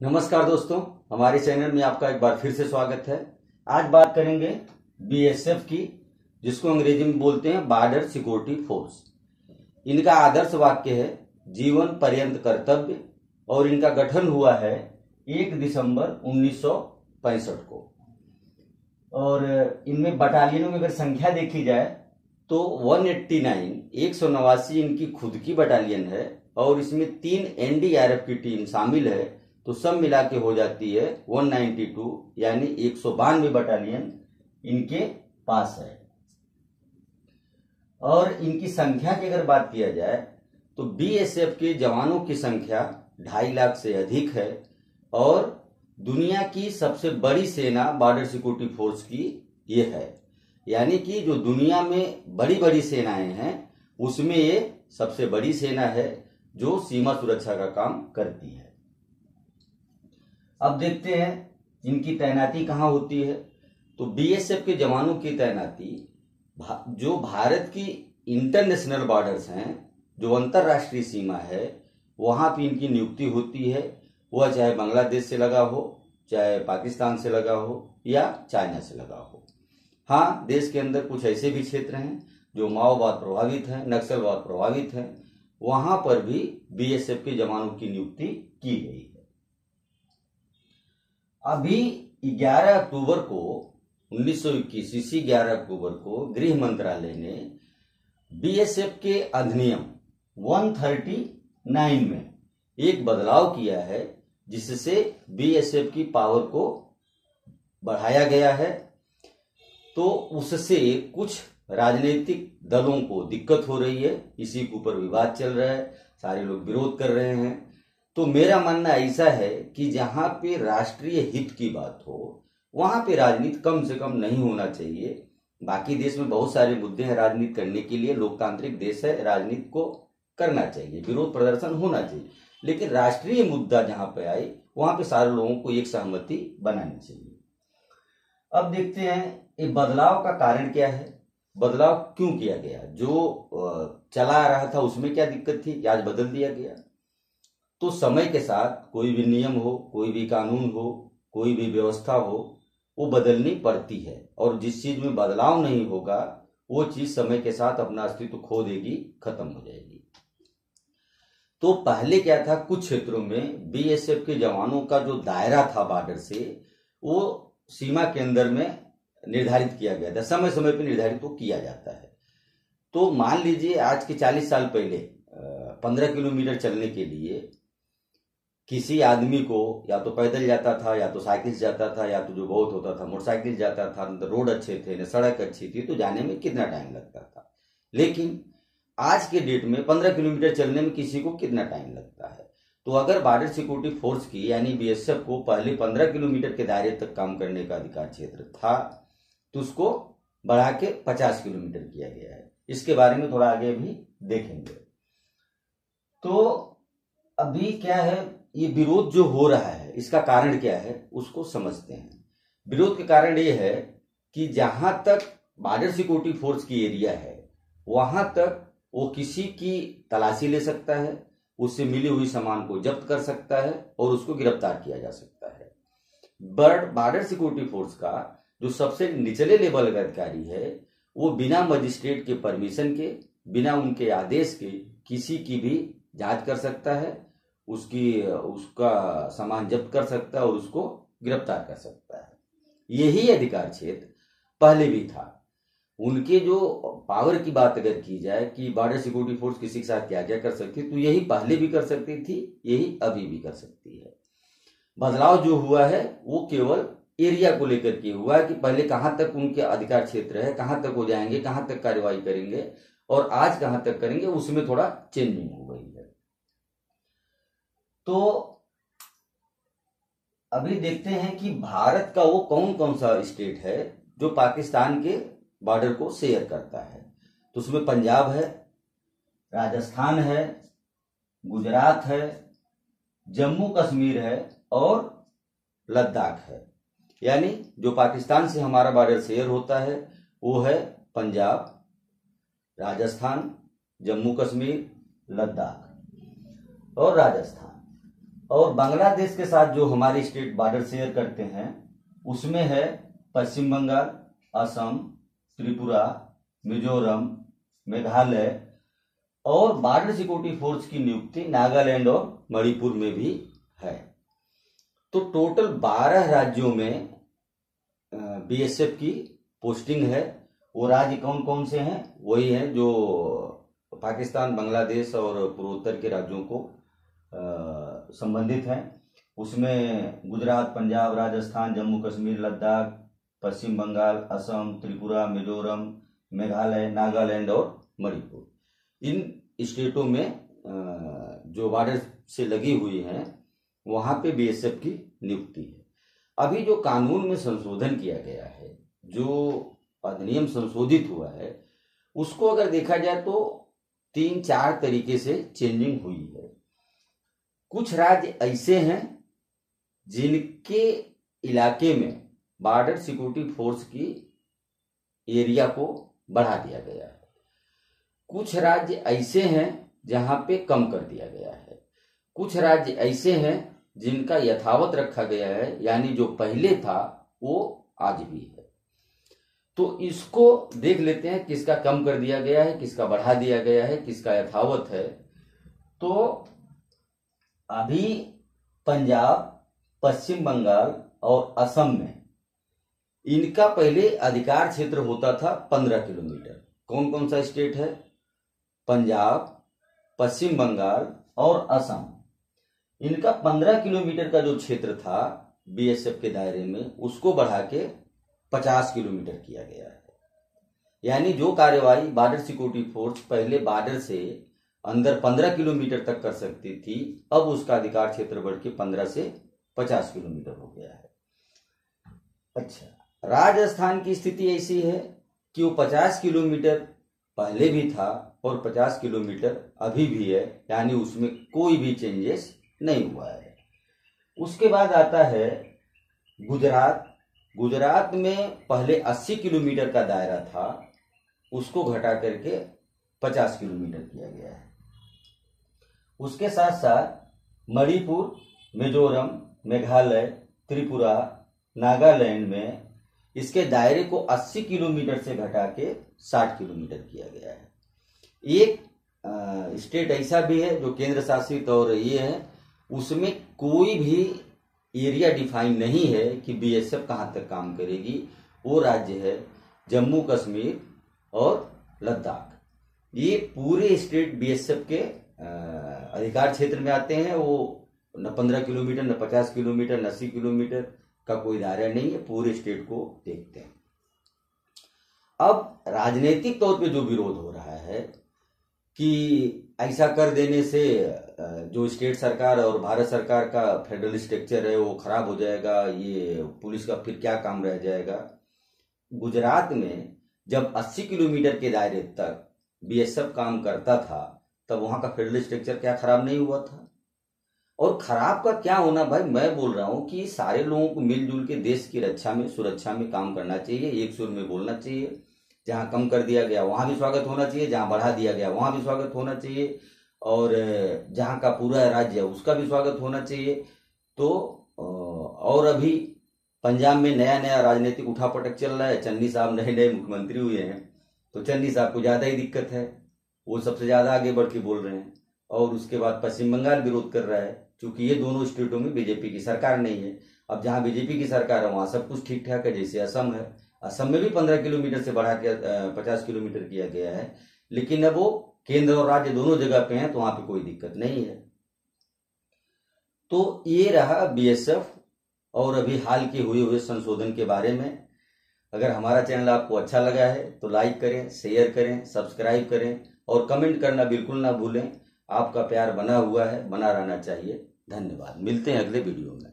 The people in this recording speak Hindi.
नमस्कार दोस्तों, हमारे चैनल में आपका एक बार फिर से स्वागत है। आज बात करेंगे बीएसएफ की, जिसको अंग्रेजी में बोलते हैं बॉर्डर सिक्योरिटी फोर्स। इनका आदर्श वाक्य है जीवन पर्यंत कर्तव्य, और इनका गठन हुआ है 1 दिसंबर 1965 को। और इनमें बटालियनों में अगर संख्या देखी जाए तो 189 इनकी खुद की बटालियन है, और इसमें 3 एनडीआरएफ की टीम शामिल है। तो सब मिला के हो जाती है 192, यानी 192 बटालियन इनके पास है। और इनकी संख्या की अगर बात किया जाए तो बीएसएफ के जवानों की संख्या 2.5 लाख से अधिक है, और दुनिया की सबसे बड़ी सेना बॉर्डर सिक्योरिटी फोर्स की ये है। यानी कि जो दुनिया में बड़ी बड़ी सेनाएं हैं उसमें ये सबसे बड़ी सेना है जो सीमा सुरक्षा का काम करती है। अब देखते हैं इनकी तैनाती कहाँ होती है। तो बीएसएफ के जवानों की तैनाती जो भारत की इंटरनेशनल बॉर्डर्स हैं, जो अंतरराष्ट्रीय सीमा है, वहां पे इनकी नियुक्ति होती है। वह चाहे बांग्लादेश से लगा हो, चाहे पाकिस्तान से लगा हो, या चाइना से लगा हो। हाँ, देश के अंदर कुछ ऐसे भी क्षेत्र हैं जो माओवाद प्रभावित हैं, नक्सलवाद प्रभावित हैं, वहां पर भी बीएसएफ के जवानों की नियुक्ति की गई है। अभी 11 अक्टूबर को 1921 इसी 11 अक्टूबर को गृह मंत्रालय ने बीएसएफ के अधिनियम 139 में एक बदलाव किया है, जिससे बीएसएफ की पावर को बढ़ाया गया है। तो उससे कुछ राजनीतिक दलों को दिक्कत हो रही है, इसी के ऊपर विवाद चल रहा है, सारे लोग विरोध कर रहे हैं। तो मेरा मानना ऐसा है कि जहां पे राष्ट्रीय हित की बात हो वहां पे राजनीति कम से कम नहीं होना चाहिए। बाकी देश में बहुत सारे मुद्दे हैं राजनीति करने के लिए, लोकतांत्रिक देश है, राजनीति को करना चाहिए, विरोध प्रदर्शन होना चाहिए, लेकिन राष्ट्रीय मुद्दा जहां पे आए वहां पे सारे लोगों को एक सहमति बनानी चाहिए। अब देखते हैं ये बदलाव का कारण क्या है, बदलाव क्यों किया गया, जो चला आ रहा था उसमें क्या दिक्कत थी, आज बदल दिया गया। तो समय के साथ कोई भी नियम हो, कोई भी कानून हो, कोई भी व्यवस्था हो, वो बदलनी पड़ती है, और जिस चीज में बदलाव नहीं होगा वो चीज समय के साथ अपना अस्तित्व खो देगी, खत्म हो जाएगी। तो पहले क्या था, कुछ क्षेत्रों में बीएसएफ के जवानों का जो दायरा था बॉर्डर से, वो सीमा के अंदर में निर्धारित किया गया था, समय समय पर निर्धारित वो किया जाता है। तो मान लीजिए आज के 40 साल पहले 15 किलोमीटर चलने के लिए किसी आदमी को या तो पैदल जाता था, या तो साइकिल से जाता था, या तो जो बहुत होता था मोटरसाइकिल जाता था, रोड अच्छे थे, न सड़क अच्छी थी, तो जाने में कितना टाइम लगता था। लेकिन आज के डेट में 15 किलोमीटर चलने में किसी को कितना टाइम लगता है। तो अगर बॉर्डर सिक्योरिटी फोर्स की यानी बीएसएफ को पहले 15 किलोमीटर के दायरे तक काम करने का अधिकार क्षेत्र था, तो उसको बढ़ा के 50 किलोमीटर किया गया है। इसके बारे में थोड़ा आगे भी देखेंगे। तो अभी क्या है, ये विरोध जो हो रहा है इसका कारण क्या है उसको समझते हैं। विरोध के कारण ये है कि जहां तक बॉर्डर सिक्योरिटी फोर्स की एरिया है वहां तक वो किसी की तलाशी ले सकता है, उससे मिली हुई सामान को जब्त कर सकता है, और उसको गिरफ्तार किया जा सकता है। बॉर्डर सिक्योरिटी फोर्स का जो सबसे निचले लेवल का अधिकारी है वो बिना मजिस्ट्रेट के परमिशन के, बिना उनके आदेश के किसी की भी जांच कर सकता है, उसका सामान जब्त कर सकता है और उसको गिरफ्तार कर सकता है। यही अधिकार क्षेत्र पहले भी था। उनके जो पावर की बात अगर की जाए कि बॉर्डर सिक्योरिटी फोर्स किसी के साथ क्या क्या कर सकती है, तो यही पहले भी कर सकती थी, यही अभी भी कर सकती है। बदलाव जो हुआ है वो केवल एरिया को लेकर के हुआ है कि पहले कहां तक उनके अधिकार क्षेत्र है, कहां तक हो जाएंगे, कहां तक कार्रवाई करेंगे, और आज कहां तक करेंगे, उसमें थोड़ा चेंजिंग हो गई है। तो अभी देखते हैं कि भारत का वो कौन कौन सा स्टेट है जो पाकिस्तान के बॉर्डर को शेयर करता है। तो उसमें पंजाब है, राजस्थान है, गुजरात है, जम्मू कश्मीर है, और लद्दाख है। यानी जो पाकिस्तान से हमारा बॉर्डर शेयर होता है वो है पंजाब, राजस्थान, जम्मू कश्मीर, लद्दाख और राजस्थान। और बांग्लादेश के साथ जो हमारी स्टेट बॉर्डर शेयर करते हैं उसमें है पश्चिम बंगाल, असम, त्रिपुरा, मिजोरम, मेघालय, और बॉर्डर सिक्योरिटी फोर्स की नियुक्ति नागालैंड और मणिपुर में भी है। तो टोटल 12 राज्यों में बीएसएफ की पोस्टिंग है। वो राज्य कौन कौन से हैं? वही हैं जो पाकिस्तान, बांग्लादेश और पूर्वोत्तर के राज्यों को संबंधित हैं। उसमें गुजरात, पंजाब, राजस्थान, जम्मू कश्मीर, लद्दाख, पश्चिम बंगाल, असम, त्रिपुरा, मिजोरम, मेघालय, नागालैंड और मणिपुर, इन स्टेटों में जो बॉर्डर से लगी हुई हैं वहां पे बीएसएफ की नियुक्ति है। अभी जो कानून में संशोधन किया गया है, जो अधिनियम संशोधित हुआ है, उसको अगर देखा जाए तो 3-4 तरीके से चेंजिंग हुई है। कुछ राज्य ऐसे हैं जिनके इलाके में बॉर्डर सिक्योरिटी फोर्स की एरिया को बढ़ा दिया गया है। कुछ राज्य ऐसे हैं जहां पे कम कर दिया गया है। कुछ राज्य ऐसे हैं जिनका यथावत रखा गया है, यानी जो पहले था वो आज भी है। तो इसको देख लेते हैं, किसका कम कर दिया गया है, किसका बढ़ा दिया गया है, किसका यथावत है। तो अभी पंजाब, पश्चिम बंगाल और असम में इनका पहले अधिकार क्षेत्र होता था 15 किलोमीटर। कौन कौन सा स्टेट है? पंजाब, पश्चिम बंगाल और असम। इनका 15 किलोमीटर का जो क्षेत्र था बीएसएफ के दायरे में, उसको बढ़ा के 50 किलोमीटर किया गया है। यानी जो कार्यवाही बॉर्डर सिक्योरिटी फोर्स पहले बॉर्डर से अंदर 15 किलोमीटर तक कर सकती थी, अब उसका अधिकार क्षेत्र बढ़ के 15 से 50 किलोमीटर हो गया है। अच्छा, राजस्थान की स्थिति ऐसी है कि वो 50 किलोमीटर पहले भी था और 50 किलोमीटर अभी भी है, यानी उसमें कोई भी चेंजेस नहीं हुआ है। उसके बाद आता है गुजरात। गुजरात में पहले 80 किलोमीटर का दायरा था, उसको घटा करके 50 किलोमीटर किया गया है। उसके साथ साथ मणिपुर, मिजोरम, मेघालय, त्रिपुरा, नागालैंड में इसके दायरे को 80 किलोमीटर से घटा के 60 किलोमीटर किया गया है। एक स्टेट ऐसा भी है जो केंद्र शासित और ये है, उसमें कोई भी एरिया डिफाइन नहीं है कि बीएसएफ कहां तक काम करेगी। वो राज्य है जम्मू कश्मीर और लद्दाख। ये पूरे स्टेट बीएसएफ के अधिकार क्षेत्र में आते हैं। वो न 15 किलोमीटर, न 50 किलोमीटर, न 80 किलोमीटर का कोई दायरा नहीं है, पूरे स्टेट को देखते हैं। अब राजनीतिक तौर पे जो विरोध हो रहा है कि ऐसा कर देने से जो स्टेट सरकार और भारत सरकार का फेडरल स्ट्रक्चर है वो खराब हो जाएगा, ये पुलिस का फिर क्या काम रह जाएगा। गुजरात में जब 80 किलोमीटर के दायरे तक बीएसएफ काम करता था, तब वहां का फेडरल स्ट्रक्चर क्या खराब नहीं हुआ था? और खराब का क्या होना भाई, मैं बोल रहा हूं कि सारे लोगों को मिलजुल के देश की रक्षा में, सुरक्षा में काम करना चाहिए, एक सुर में बोलना चाहिए। जहां कम कर दिया गया वहां भी स्वागत होना चाहिए, जहां बढ़ा दिया गया वहां भी स्वागत होना चाहिए, और जहां का पूरा राज्य है उसका भी स्वागत होना चाहिए। तो और अभी पंजाब में नया नया राजनीतिक उठापटक चल रहा है। चन्नी साहब नए नए मुख्यमंत्री हुए हैं, तो चन्नी साहब को ज्यादा ही दिक्कत है, वो सबसे ज्यादा आगे बढ़ के बोल रहे हैं। और उसके बाद पश्चिम बंगाल विरोध कर रहा है, क्योंकि ये दोनों स्टेटों में बीजेपी की सरकार नहीं है। अब जहां बीजेपी की सरकार है वहां सब कुछ ठीक ठाक है, जैसे असम है। असम में भी 15 किलोमीटर से बढ़ा के 50 किलोमीटर किया गया है, लेकिन अब वो केंद्र और राज्य दोनों जगह पे हैं, तो वहां पे कोई दिक्कत नहीं है। तो ये रहा बीएसएफ और अभी हाल के हुए संशोधन के बारे में। अगर हमारा चैनल आपको अच्छा लगा है तो लाइक करें, शेयर करें, सब्सक्राइब करें और कमेंट करना बिल्कुल ना भूलें। आपका प्यार बना हुआ है, बना रहना चाहिए। धन्यवाद। मिलते हैं अगले वीडियो में।